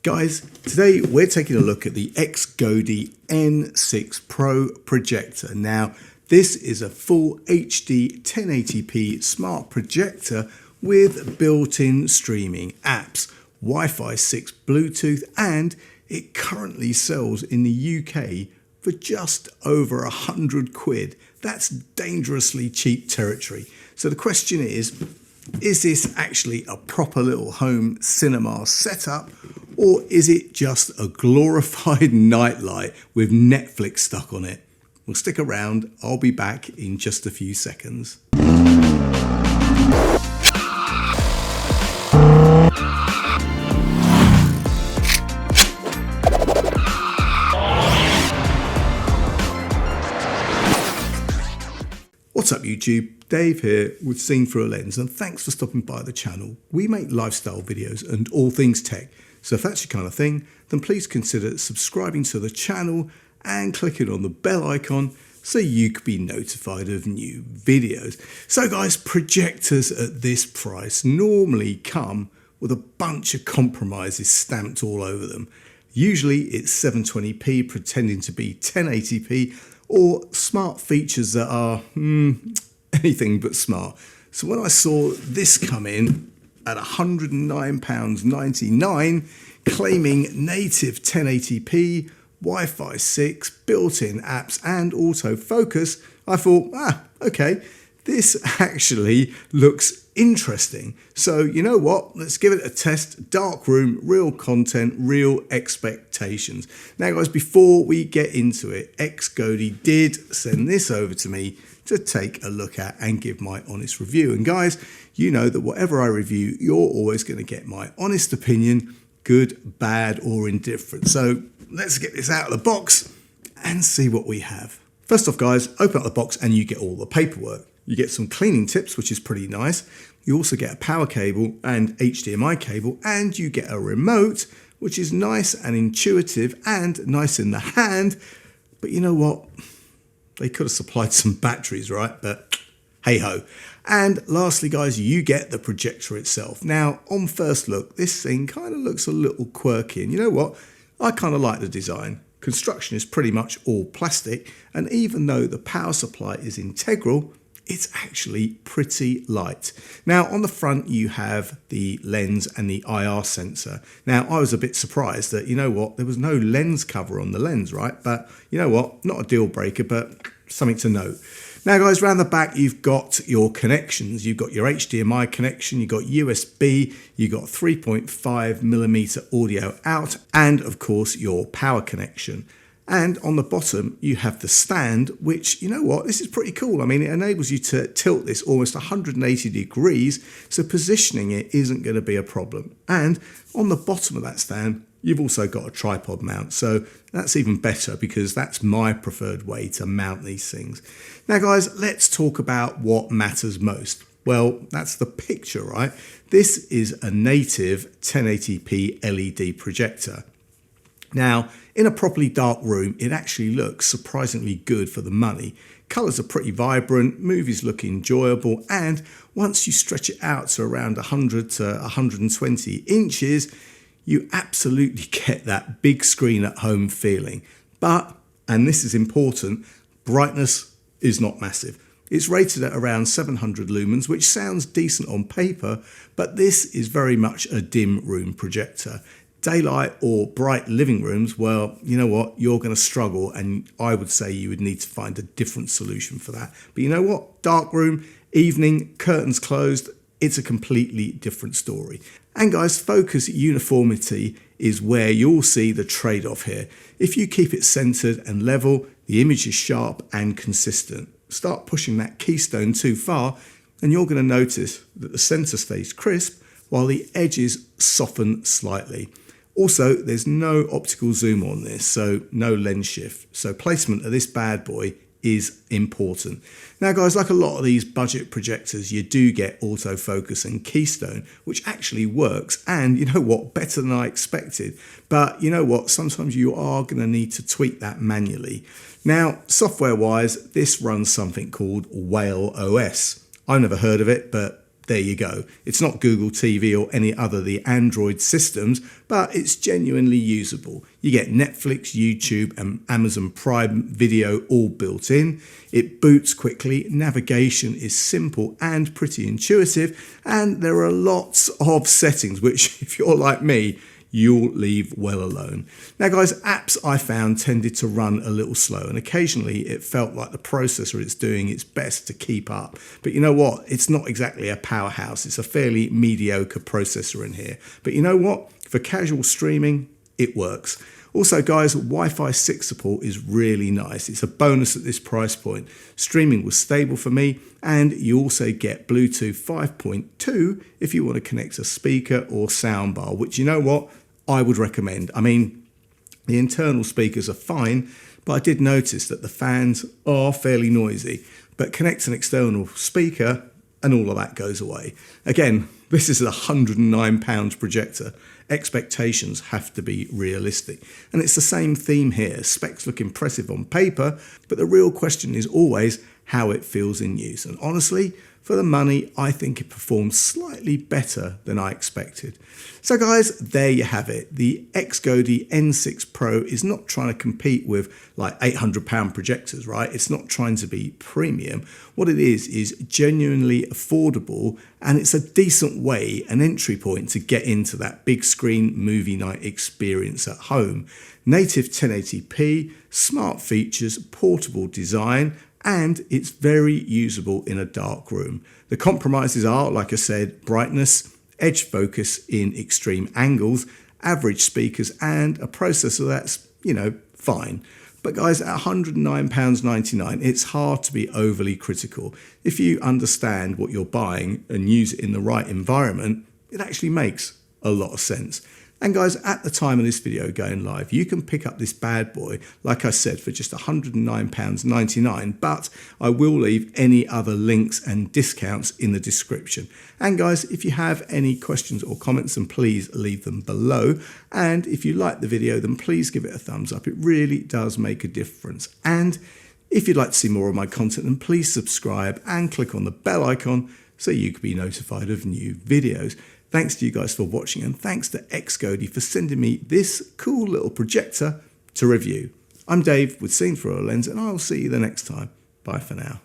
Guys, today we're taking a look at the XGODY N6 Pro Projector. Now, this is a full HD 1080p smart projector with built-in streaming apps, Wi-Fi 6, Bluetooth, and it currently sells in the UK for just over 100 quid. That's dangerously cheap territory. So the question is this actually a proper little home cinema setup, or is it just a glorified nightlight with Netflix stuck on it? Well, stick around, I'll be back in just a few seconds. What's up YouTube, Dave here with Seen Through a Lens, and thanks for stopping by the channel. We make lifestyle videos and all things tech, so if that's your kind of thing, then please consider subscribing to the channel and clicking on the bell icon so you could be notified of new videos. So guys, projectors at this price normally come with a bunch of compromises stamped all over them. Usually it's 720p pretending to be 1080p, or smart features that are anything but smart. So when I saw this come in at £109.99, claiming native 1080p, Wi-Fi 6, built-in apps and autofocus, I thought, okay, this actually looks interesting. So you know what, let's give it a test. Dark room, real content, real expectations. Now guys, before we get into it, XGODY did send this over to me to take a look at and give my honest review. And guys, you know that whatever I review, you're always going to get my honest opinion, good, bad or indifferent. So let's get this out of the box and see what we have. First off guys, open up the box and you get all the paperwork. You get some cleaning tips, which is pretty nice. You also get a power cable and HDMI cable, and you get a remote, which is nice and intuitive and nice in the hand. But you know what? They could have supplied some batteries, right? But hey ho. And lastly, guys, you get the projector itself. Now, on first look, this thing kind of looks a little quirky. And you know what? I kind of like the design. Construction is pretty much all plastic. And even though the power supply is integral, it's actually pretty light. Now on the front you have the lens and the IR sensor. Now I was a bit surprised that, you know what, there was no lens cover on the lens, right? But you know what, not a deal breaker, but something to note. Now guys, around the back you've got your connections. You've got your HDMI connection, you've got USB, you've got 3.5mm audio out, and of course your power connection. And on the bottom, you have the stand, which, you know what, this is pretty cool. I mean, it enables you to tilt this almost 180 degrees, so positioning it isn't going to be a problem. And on the bottom of that stand, you've also got a tripod mount. So that's even better because that's my preferred way to mount these things. Now, guys, let's talk about what matters most. Well, that's the picture, right? This is a native 1080p LED projector. Now, in a properly dark room, it actually looks surprisingly good for the money. Colours are pretty vibrant, movies look enjoyable, and once you stretch it out to around 100 to 120 inches, you absolutely get that big screen at home feeling. But, and this is important, brightness is not massive. It's rated at around 700 lumens, which sounds decent on paper, but this is very much a dim room projector. Daylight or bright living rooms, well, you know what, you're going to struggle, and I would say you would need to find a different solution for that. But you know what, dark room, evening, curtains closed, it's a completely different story. And guys, focus uniformity is where you'll see the trade-off here. If you keep it centered and level, the image is sharp and consistent. Start pushing that keystone too far and you're going to notice that the center stays crisp while the edges soften slightly. Also, there's no optical zoom on this, so no lens shift. So placement of this bad boy is important. Now guys, like a lot of these budget projectors, you do get autofocus and keystone, which actually works, and you know what, better than I expected. But you know what, sometimes you are going to need to tweak that manually. Now, software wise, this runs something called Whale OS. I've never heard of it, but there you go. It's not Google TV or any other of the Android systems, but it's genuinely usable. You get Netflix, YouTube and Amazon Prime Video all built in. It boots quickly, navigation is simple and pretty intuitive, and there are lots of settings which, if you're like me, you'll leave well alone. Now guys, apps I found tended to run a little slow, and occasionally it felt like the processor is doing its best to keep up. But you know what? It's not exactly a powerhouse. It's a fairly mediocre processor in here. But you know what? For casual streaming, it works. Also guys, Wi-Fi 6 support is really nice. It's a bonus at this price point. Streaming was stable for me, and you also get Bluetooth 5.2 if you want to connect a speaker or soundbar, which you know what? I would recommend. I mean, the internal speakers are fine, but I did notice that the fans are fairly noisy. But connect an external speaker and all of that goes away. Again, this is a £109 projector. Expectations have to be realistic. And it's the same theme here. Specs look impressive on paper, but the real question is always how it feels in use. And honestly, for the money, I think it performs slightly better than I expected. So guys, there you have it. The XGODY N6 Pro is not trying to compete with like £800 projectors, right? It's not trying to be premium. What it is genuinely affordable, and it's a decent way, an entry point to get into that big screen movie night experience at home. Native 1080p, smart features, portable design, and it's very usable in a dark room. The compromises are, like I said, brightness, edge focus in extreme angles, average speakers, and a processor that's, you know, fine. But guys, at £109.99, it's hard to be overly critical. If you understand what you're buying and use it in the right environment, it actually makes a lot of sense. And guys, at the time of this video going live, you can pick up this bad boy, like I said, for just £109.99, but I will leave any other links and discounts in the description. And guys, if you have any questions or comments, then please leave them below. And if you like the video, then please give it a thumbs up. It really does make a difference. And if you'd like to see more of my content, then please subscribe and click on the bell icon so you can be notified of new videos. Thanks to you guys for watching, and thanks to XGODY for sending me this cool little projector to review. I'm Dave with Seen Through a Lens, and I'll see you the next time. Bye for now.